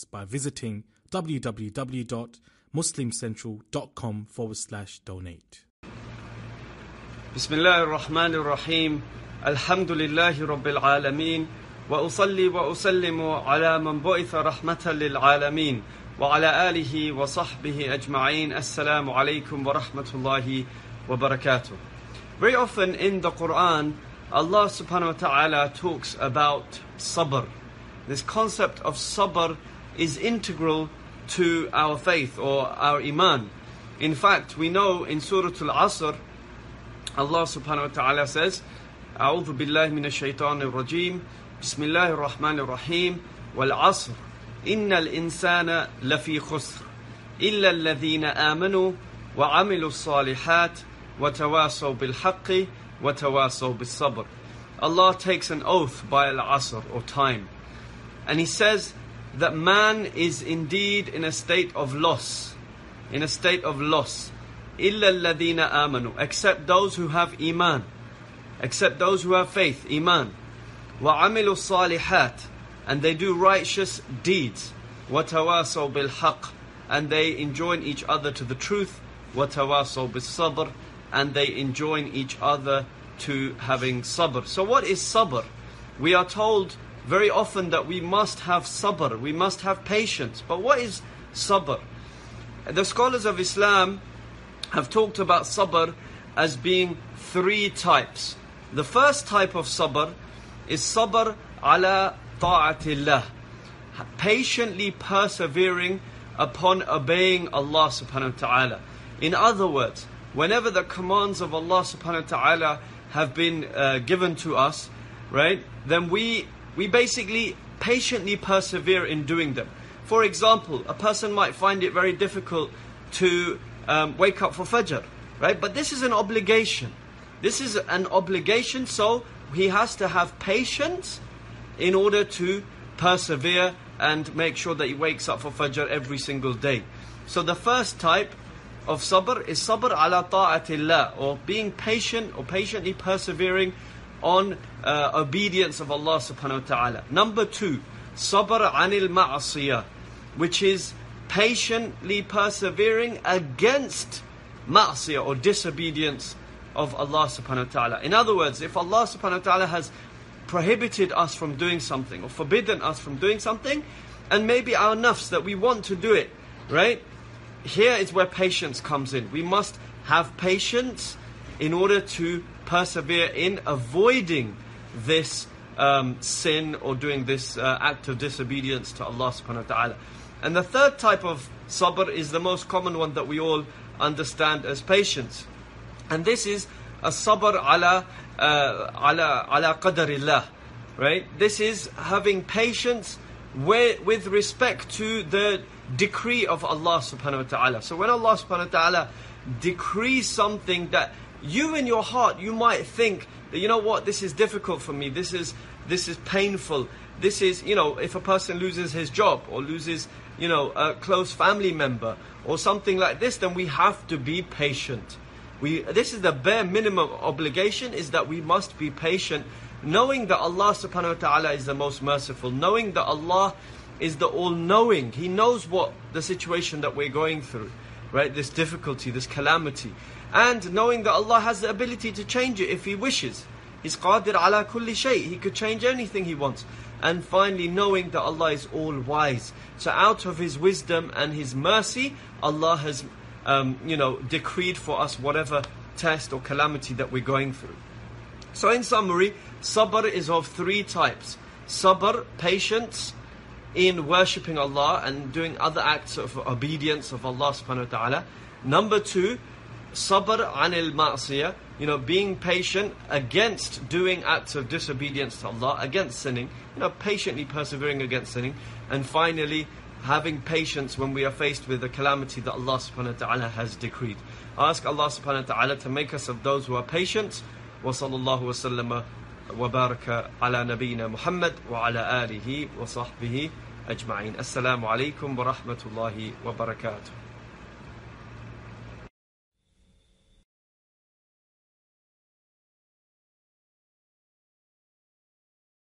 podcasts by visiting www.muslimcentral.com/donate. Bismillah ar-Rahman ar-Rahim. Alhamdulillahi Rabbil Alameen. Wa usalli wa usallimu ala man bu'itha rahmatan lil alameen. Wa ala alihi wa sahbihi ajma'een. Assalamu alaikum wa rahmatullahi wa barakatuh. Very often in the Quran, Allah subhanahu wa ta'ala talks about Sabr. This concept of Sabr is integral to our faith or our Iman. In fact, we know in Surah Al-Asr, Allah subhanahu wa ta'ala says, أعوذ بالله من الشيطان الرجيم بسم الله الرحمن الرحيم والعصر إن الإنسان لفي خسر إلا الذين آمنوا وعملوا الصالحات وتواصوا بالحق وتواصوا بالصبر. Allah takes an oath by Al-Asr or time, and He says that man is indeed in a state of loss, in a state of loss. إِلَّا الَّذِينَ آمَنُوا, except those who have Iman, except those who have faith, Iman. وَعَمِلُوا الصَّالِحَاتِ, and they do righteous deeds. وَتَوَاصَوْا بِالْحَقِّ, and they enjoin each other to the truth. وَتَوَاصَوْا بِالصَّبْرِ, and they enjoin each other to having sabr. So what is sabr? We are told very often that we must have sabr, we must have patience. But what is sabr? The scholars of Islam have talked about sabr as being three types. The first type of sabr is sabr ala ta'atillah, patiently persevering upon obeying Allah subhanahu wa ta'ala. In other words, whenever the commands of Allah subhanahu wa ta'ala have been given to us, right, then we basically patiently persevere in doing them. For example, a person might find it very difficult to wake up for Fajr, right? But this is an obligation. This is an obligation, so he has to have patience in order to persevere and make sure that he wakes up for Fajr every single day. So the first type of sabr is sabr ala ta'atillah, or being patient or patiently persevering on obedience of Allah subhanahu wa ta'ala. Number two, sabr anil ma'asiyah, which is patiently persevering against ma'asiyah or disobedience of Allah subhanahu wa ta'ala. In other words, if Allah subhanahu wa ta'ala has prohibited us from doing something or forbidden us from doing something, and maybe our nafs that we want to do it, right? Here is where patience comes in. We must have patience in order to persevere in avoiding this sin or doing this act of disobedience to Allah subhanahu wa ta'ala. And the third type of sabr is the most common one that we all understand as patience. And this is a sabr ala qadarillah, right? This is having patience with respect to the decree of Allah subhanahu wa ta'ala. So when Allah subhanahu wa ta'ala decrees something that you in your heart, you might think that, you know what, this is difficult for me, this is painful, this is, you know, if a person loses his job or loses, you know, a close family member or something like this, then we have to be patient. This is the bare minimum obligation, is that we must be patient, knowing that Allah subhanahu wa ta'ala is the most merciful, knowing that Allah is the all-knowing. He knows what the situation that we're going through, right? This difficulty, this calamity. And knowing that Allah has the ability to change it if He wishes. He's qadir ala kulli shay. He could change anything He wants. And finally, knowing that Allah is all-wise. So out of His wisdom and His mercy, Allah has decreed for us whatever test or calamity that we're going through. So in summary, sabr is of three types. Sabr, patience in worshipping Allah and doing other acts of obedience of Allah subhanahu wa ta'ala. Number two, sabr anil ma'asiyah, being patient against doing acts of disobedience to Allah, against sinning, patiently persevering against sinning. And finally, having patience when we are faced with the calamity that Allah subhanahu wa ta'ala has decreed. I ask Allah subhanahu wa ta'ala to make us of those who are patient. Wa sallallahu wa sallama wa baraka ala nabiyyina Muhammad wa ala alihi wa sahbihi ajma'in. Assalamu alaikum wa rahmatullahi wa barakatuh.